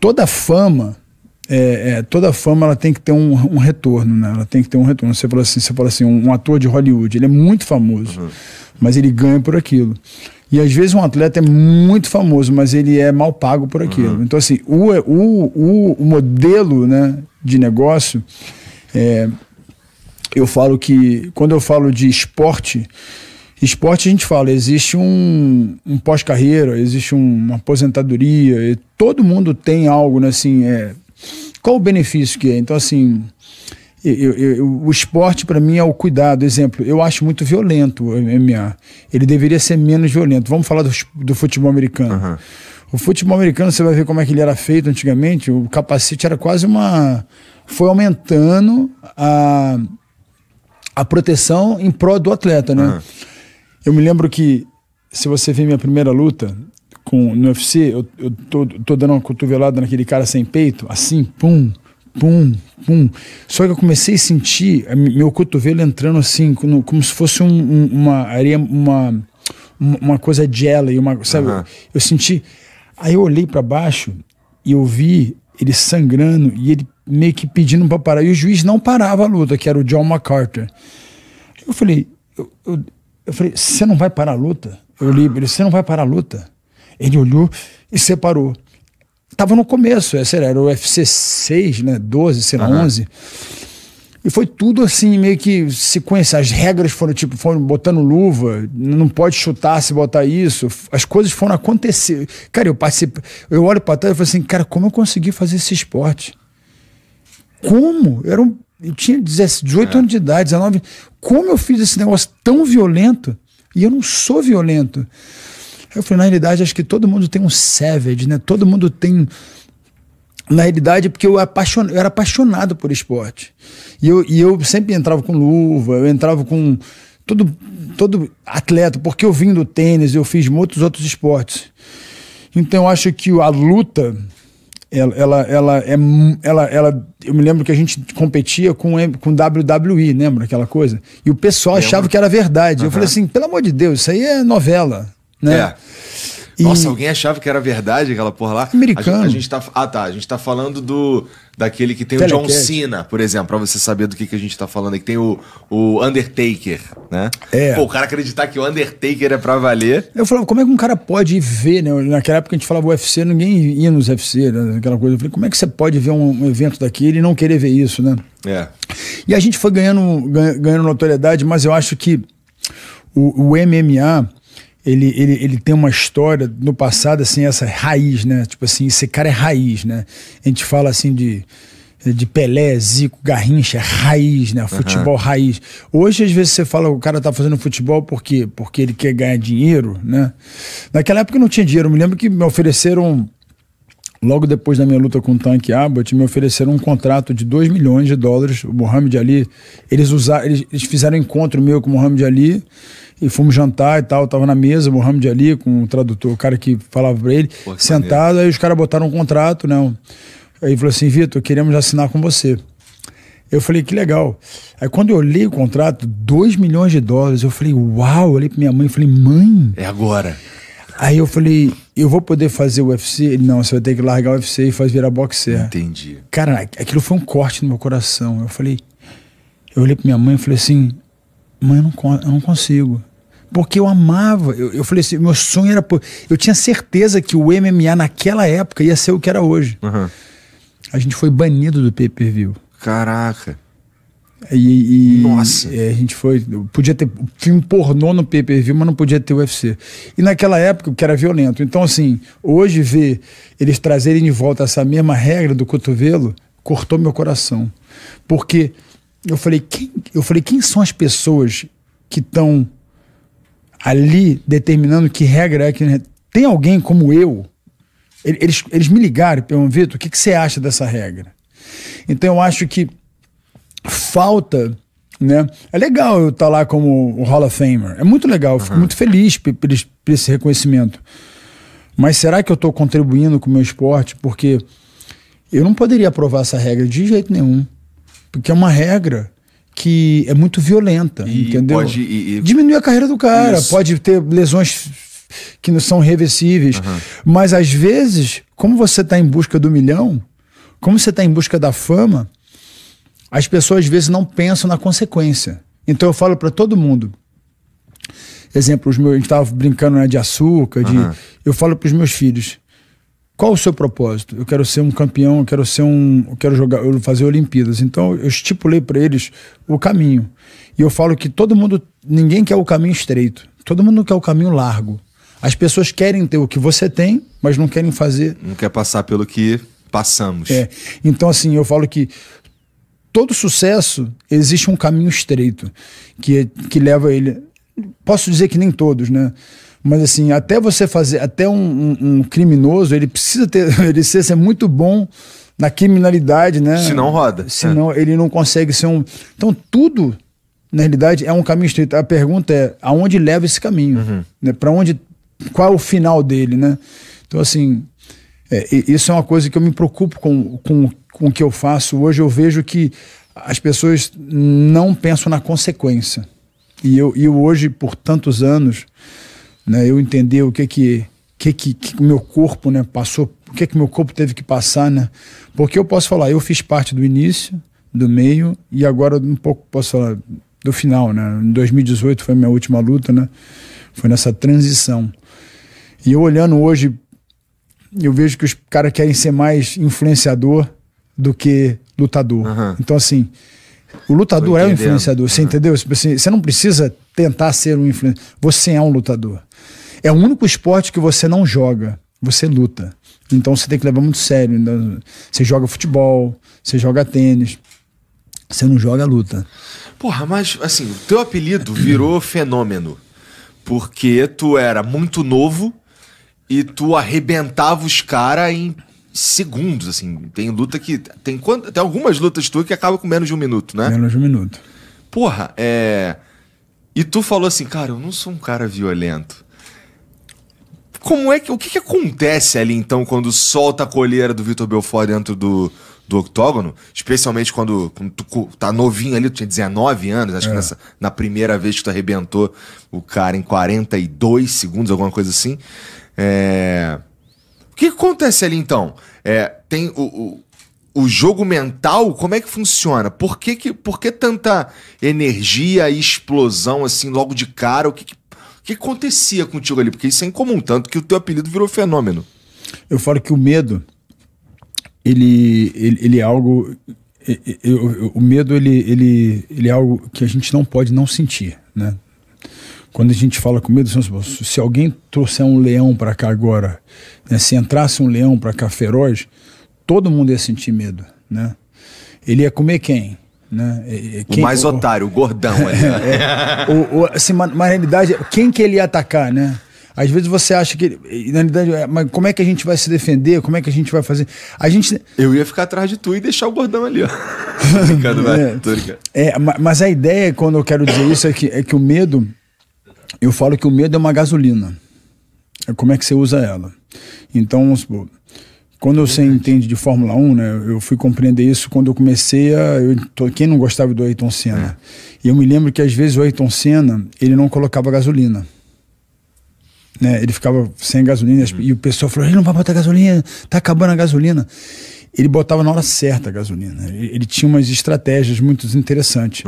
toda fama ela tem que ter um retorno, né? Ela tem que ter um retorno. Você fala assim, um ator de Hollywood, ele é muito famoso, mas ele ganha por aquilo. E às vezes um atleta é muito famoso, mas ele é mal pago por aquilo. Então assim, o modelo, né, de negócio, eu falo que, quando eu falo de esporte a gente fala, existe um pós-carreira, existe uma aposentadoria, e todo mundo tem algo, né, assim, qual o benefício que é? Então assim, o esporte para mim é o cuidado. Exemplo, eu acho muito violento o MMA, ele deveria ser menos violento. Vamos falar do futebol americano. O futebol americano, você vai ver como é que ele era feito antigamente, o capacete era quase foi aumentando a proteção em prol do atleta, né? Eu me lembro que, se você ver minha primeira luta no UFC, eu tô dando uma cotovelada naquele cara sem peito, assim, pum, pum, pum. Só que eu comecei a sentir meu cotovelo entrando assim, como se fosse uma areia, uma coisa jelly, sabe? Eu senti. Aí eu olhei para baixo e eu vi ele sangrando e ele meio que pedindo para parar. E o juiz não parava a luta, que era o John MacArthur. Eu falei, você não vai parar a luta? Eu olhei para ele, você não vai parar a luta? Ele olhou e separou. Tava no começo, era o UFC 6, né, 12, sei lá, 11. E foi tudo assim, meio que sequência. As regras foram botando luva, não pode chutar se botar isso. As coisas foram acontecer. Cara, eu olho pra trás e falo assim, cara, como eu consegui fazer esse esporte? Como? Eu tinha 18 anos de idade, 19. Como eu fiz esse negócio tão violento? E eu não sou violento. Aí eu falei, na realidade, acho que todo mundo tem um savage, né? Todo mundo tem... Na realidade, porque eu era apaixonado por esporte. E eu sempre entrava com luva, eu entrava com todo atleta, porque eu vim do tênis, eu fiz muitos outros esportes. Então eu acho que a luta, eu me lembro que a gente competia com WWE, lembra aquela coisa? E o pessoal achava que era verdade. Eu falei assim, pelo amor de Deus, isso aí é novela, né? Nossa, alguém achava que era verdade aquela porra lá? Americano. A gente tá falando daquele que tem o John Cena, por exemplo, pra você saber do que a gente tá falando. Que tem o Undertaker, né? Pô, o cara acreditar que o Undertaker é pra valer. Eu falava, como é que um cara pode ver, né? Naquela época a gente falava UFC, ninguém ia nos UFC, né? Aquela coisa. Eu falei, como é que você pode ver um evento daquele e não querer ver isso, né? E a gente foi ganhando notoriedade, mas eu acho que o MMA... Ele tem uma história no passado, assim, essa raiz, né? Tipo assim, esse cara é raiz, né? A gente fala assim de Pelé, Zico, Garrincha, raiz, né? Futebol raiz. Hoje, às vezes, você fala o cara tá fazendo futebol porque ele quer ganhar dinheiro, né? Naquela época não tinha dinheiro. Eu me lembro que me ofereceram, logo depois da minha luta com o Tank Abbott, me ofereceram um contrato de $2 milhões. O Muhammad Ali, eles fizeram um encontro meu com o Muhammad Ali, e fomos jantar e tal, tava na mesa, o Muhammad Ali, com o tradutor, o cara que falava pra ele, sentado, aí os caras botaram um contrato, né? Aí falou assim, Vitor, queremos assinar com você. Eu falei, que legal. Aí quando eu olhei o contrato, $2 milhões, eu falei, uau, eu olhei pra minha mãe e falei, mãe... É agora. Aí eu falei, eu vou poder fazer o UFC? Ele, não, você vai ter que largar o UFC e virar boxer. Entendi. Cara, aquilo foi um corte no meu coração. Eu olhei pra minha mãe e falei assim, mãe, eu não consigo. Porque eu amava, eu falei assim, meu sonho era... Eu tinha certeza que o MMA naquela época ia ser o que era hoje. A gente foi banido do pay-per-view. Caraca. Nossa. A gente foi... Podia ter filme pornô no pay-per-view, mas não podia ter UFC. E naquela época, que era violento. Então, assim, hoje ver eles trazerem de volta essa mesma regra do cotovelo, cortou meu coração. Porque eu falei, quem são as pessoas que estão ali determinando que regra é que... Tem alguém como eu? Eles me ligaram e perguntaram, Vitor, o que você acha dessa regra? Então eu acho que falta, né? É legal eu estar lá como o Hall of Famer, é muito legal, eu fico muito feliz por esse reconhecimento. Mas será que eu estou contribuindo com o meu esporte? Porque eu não poderia aprovar essa regra de jeito nenhum, porque é uma regra que é muito violenta, entendeu? Diminuir a carreira do cara, pode ter lesões que não são reversíveis. Mas às vezes, como você está em busca do milhão, como você está em busca da fama, as pessoas às vezes não pensam na consequência. Então eu falo para todo mundo, exemplo, a gente estava brincando, né, de açúcar, eu falo para os meus filhos, qual o seu propósito? Eu quero ser um campeão, eu quero fazer Olimpíadas. Então eu estipulei para eles o caminho. E eu falo que ninguém quer o caminho estreito, todo mundo quer o caminho largo. As pessoas querem ter o que você tem, mas não querem fazer. Não quer passar pelo que passamos. Então assim, eu falo que todo sucesso existe um caminho estreito que leva ele. Posso dizer que nem todos, né? Mas assim, até você fazer, até um criminoso, ele precisa ser muito bom na criminalidade, né? Senão roda. Senão ele não consegue ser um... Então tudo, na realidade, é um caminho estreito. A pergunta é, aonde leva esse caminho? Né? Qual é o final dele, né? Então assim, isso é uma coisa que eu me preocupo com o que eu faço. Hoje eu vejo que as pessoas não pensam na consequência. E eu hoje, por tantos anos, né, eu entendi o que o meu corpo, né, passou, o que meu corpo teve que passar, né? Porque eu posso falar, eu fiz parte do início, do meio, e agora um pouco posso falar do final, né? Em 2018 foi a minha última luta, né? Foi nessa transição. E eu olhando hoje, eu vejo que os caras querem ser mais influenciador do que lutador. Então assim, o lutador é o influenciador, você entendeu? Você não precisa tentar ser um influenciador, você é um lutador. É o único esporte que você não joga, você luta. Então você tem que levar muito sério. Você joga futebol, você joga tênis, você não joga luta. Porra, mas assim, o teu apelido virou fenômeno, porque tu era muito novo e tu arrebentava os caras em segundos, assim. Tem luta que... Tem algumas lutas tuas que acabam com menos de 1 minuto, né? Menos de 1 minuto. Porra, E tu falou assim, cara, eu não sou um cara violento. O que acontece ali, então, quando solta a coleira do Vitor Belfort dentro do octógono? Especialmente quando tu tá novinho ali, tu tinha 19 anos, acho que na primeira vez que tu arrebentou o cara em 42 segundos, alguma coisa assim. O que acontece ali, então? Tem o jogo mental, como é que funciona? Por que tanta energia e explosão, assim, logo de cara? O que acontecia contigo ali? Porque isso é incomum, tanto que o teu apelido virou fenômeno. Eu falo que o medo, ele é algo... O medo, ele é algo que a gente não pode não sentir, né? Quando a gente fala com medo, se alguém trouxer um leão para cá agora, né, se entrasse um leão para cá feroz, todo mundo ia sentir medo, né? Ele ia comer quem? Né? O mais otário, o gordão. Assim, mas na realidade, quem que ele ia atacar, né? Às vezes você acha que... Na realidade, mas como é que a gente vai se defender? Como é que a gente vai fazer? Eu ia ficar atrás de tu e deixar o gordão ali, ó. Brincando, mas a ideia, quando eu quero dizer isso, é que o medo... Eu falo que o medo é uma gasolina. Como é que você usa ela? Então, vamos supor, quando você entende de Fórmula 1, né, eu fui compreender isso quando eu comecei quem não gostava do Ayrton Senna? E eu me lembro que às vezes o Ayrton Senna, ele não colocava gasolina. Né? Ele ficava sem gasolina e o pessoal falou, ele não vai botar gasolina, tá acabando a gasolina. Ele botava na hora certa a gasolina. Ele tinha umas estratégias muito interessantes.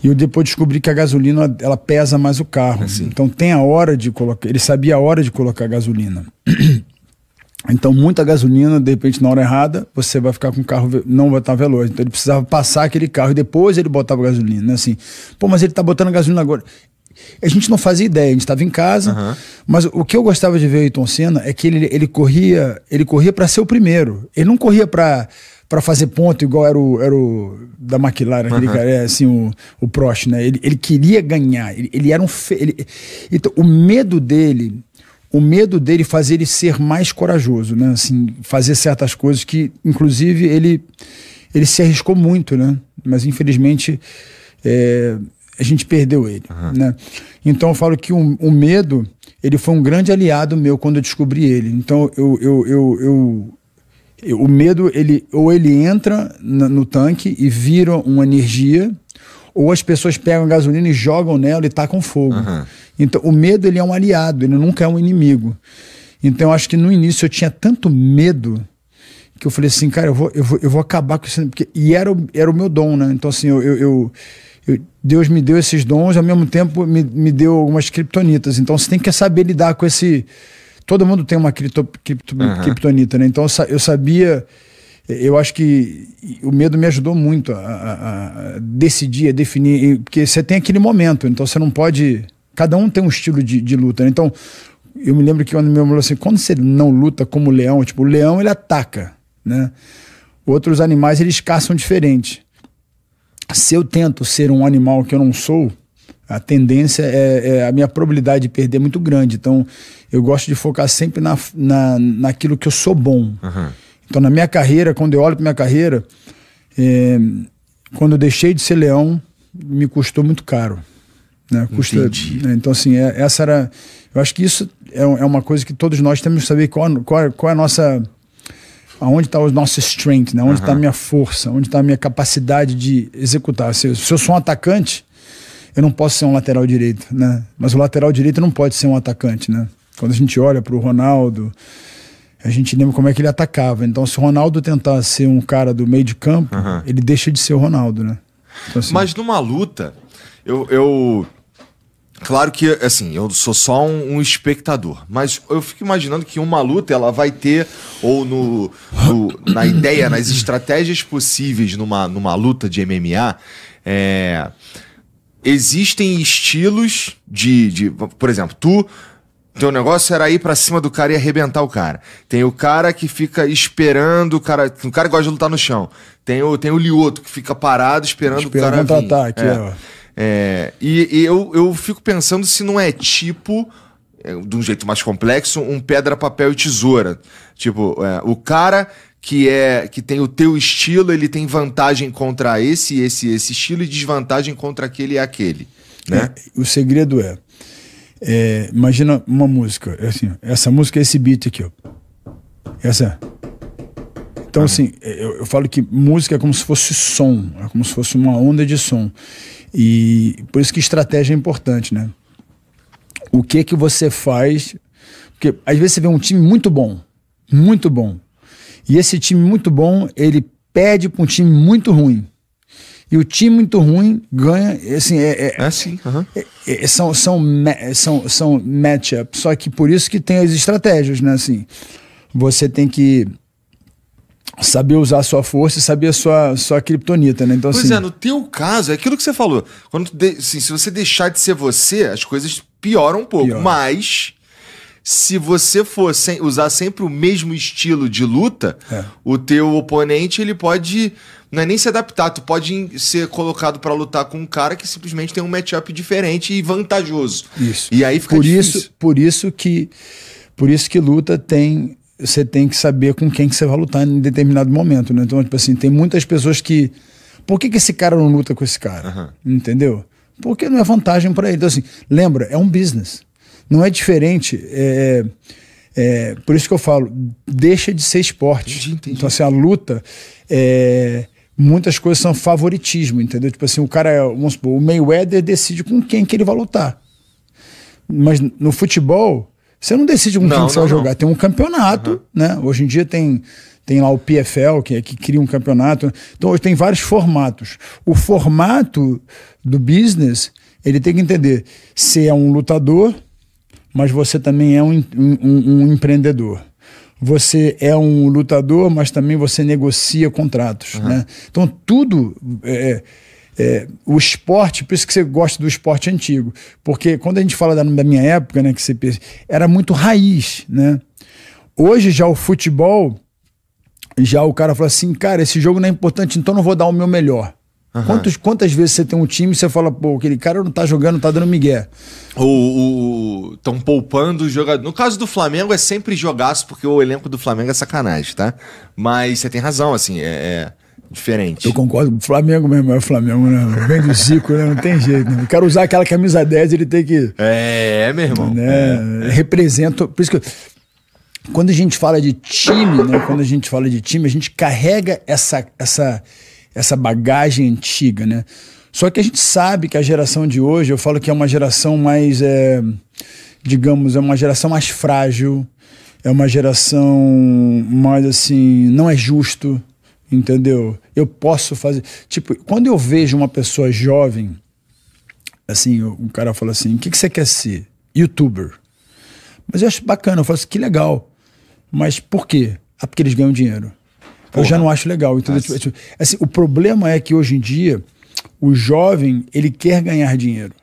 E eu depois descobri que a gasolina, ela pesa mais o carro. Então tem a hora de colocar... Ele sabia a hora de colocar gasolina. Então muita gasolina, de repente na hora errada, você vai ficar com o carro, não vai estar veloz. Então ele precisava passar aquele carro e depois ele botava gasolina. Né? Assim, mas ele tá botando gasolina agora. A gente não fazia ideia, a gente estava em casa. Mas o que eu gostava de ver o Ayrton Senna é que ele corria para ser o primeiro. Ele não corria para fazer ponto igual era o da McLaren, aquele cara, assim, o Prost, né? Ele queria ganhar, ele era então, o medo dele fazia ele ser mais corajoso, né? Assim, fazer certas coisas que, inclusive, ele se arriscou muito, né? Mas, infelizmente, a gente perdeu ele, né? Então, eu falo que o medo, ele foi um grande aliado meu quando eu descobri ele. Então, o medo, ou ele entra no tanque e vira uma energia, ou as pessoas pegam a gasolina e jogam nela e tacam fogo. Então, o medo, ele é um aliado, ele nunca é um inimigo. Então, eu acho que no início eu tinha tanto medo que eu falei assim, cara, eu vou acabar com isso. E era o meu dom, né? Então, assim, Deus me deu esses dons, ao mesmo tempo me deu algumas criptonitas. Então, você tem que saber lidar com esse... Todo mundo tem uma criptonita, né? Então, eu sabia... Eu acho que o medo me ajudou muito a decidir, a definir, porque você tem aquele momento, então você não pode... Cada um tem um estilo de luta, né? Então, eu me lembro que quando meu irmão falou assim, quando você não luta como o leão, tipo, o leão ele ataca, né? Outros animais eles caçam diferente. Se eu tento ser um animal que eu não sou, a tendência a minha probabilidade de perder é muito grande. Então, eu gosto de focar sempre naquilo que eu sou bom. Então, na minha carreira, quando eu olho para minha carreira, quando eu deixei de ser leão, me custou muito caro. Né? Né? Então, assim, essa era... Eu acho que isso é uma coisa que todos nós temos que saber qual é a nossa... Aonde está o nosso strength, né? Onde está a minha força, onde está a minha capacidade de executar. Se eu sou um atacante, eu não posso ser um lateral direito, né? Mas o lateral direito não pode ser um atacante, né? Quando a gente olha para o Ronaldo... A gente lembra como é que ele atacava. Então, se o Ronaldo tentar ser um cara do meio de campo, ele deixa de ser o Ronaldo, né? Então, assim... Mas numa luta, claro que, assim, eu sou só um espectador, mas eu fico imaginando que uma luta, ela vai ter, ou na ideia, nas estratégias possíveis numa luta de MMA, existem estilos por exemplo, teu negócio era ir pra cima do cara e arrebentar o cara. Tem o cara que fica esperando, o cara gosta de lutar no chão. Tem o Lioto que fica parado esperando o cara vir. Contra-ataque, E eu fico pensando se não é tipo, de um jeito mais complexo, um pedra, papel e tesoura. Tipo, o cara que tem o teu estilo, ele tem vantagem contra esse estilo e desvantagem contra aquele e aquele, né? O segredo imagina uma música, assim, essa música é esse beat aqui, ó. Então, assim, eu falo que música é como se fosse som, é como se fosse uma onda de som. E por isso que estratégia é importante, né? O que você faz... Porque às vezes você vê um time muito bom, e esse time muito bom, ele pede para um time muito ruim. E o time muito ruim ganha, assim, são matchups. Só que por isso que tem as estratégias, né? Assim, você tem que saber usar a sua força e saber a sua criptonita, né? Então, pois assim, no teu caso, é aquilo que você falou. Assim, se você deixar de ser você, as coisas pioram um pouco. Mas... se você for usar sempre o mesmo estilo de luta, o teu oponente, ele pode... Não é nem se adaptar, tu pode ser colocado pra lutar com um cara que simplesmente tem um matchup diferente e vantajoso. Isso. E aí fica difícil. Por isso que luta você tem que saber com quem que você vai lutar em determinado momento, né? Então, tipo assim, tem muitas pessoas que... Por que esse cara não luta com esse cara? Entendeu? Porque não é vantagem pra ele. Então, assim, lembra, é um business. Não é diferente, por isso que eu falo, deixa de ser esporte. Entendi. Então, assim, a luta, muitas coisas são favoritismo, entendeu? Tipo assim, o cara, vamos supor, o Mayweather decide com quem que ele vai lutar. Mas no futebol, você não decide com quem que você vai jogar. Tem um campeonato, né? Hoje em dia tem lá o PFL, que cria um campeonato. Então, hoje tem vários formatos. O formato do business, ele tem que entender se é um lutador, mas você também é um empreendedor. Você é um lutador, mas também você negocia contratos, né? Então, tudo... o esporte, por isso que você gosta do esporte antigo. Porque quando a gente fala da minha época, né, que você era muito raiz, né? Hoje, já o futebol, já o cara fala assim, cara, esse jogo não é importante, então não vou dar o meu melhor. Quantas vezes você tem um time e você fala, pô, aquele cara não tá jogando, tá dando migué. Estão poupando o jogador. No caso do Flamengo é sempre jogaço, porque o elenco do Flamengo é sacanagem, tá? Mas você tem razão, assim, é diferente. Eu concordo, o Flamengo mesmo é o Flamengo, né? Vem do Zico, né? Não tem jeito, né? O cara usar aquela camisa 10, ele tem que... meu irmão. Né? Representa... Por isso que quando a gente fala de time, né? Quando a gente fala de time, a gente carrega essa bagagem antiga, né? Só que a gente sabe que a geração de hoje, eu falo que é uma geração mais, digamos, é uma geração mais frágil, é uma geração mais assim, não é justo, entendeu? Eu posso fazer... Tipo, quando eu vejo uma pessoa jovem, assim, um cara fala assim, o que você quer ser? YouTuber. Mas eu acho bacana, eu falo assim, que legal. Mas por quê? Ah, porque eles ganham dinheiro. Porra. Eu já não acho legal, entendeu? Assim, o problema é que hoje em dia, o jovem, ele quer ganhar dinheiro.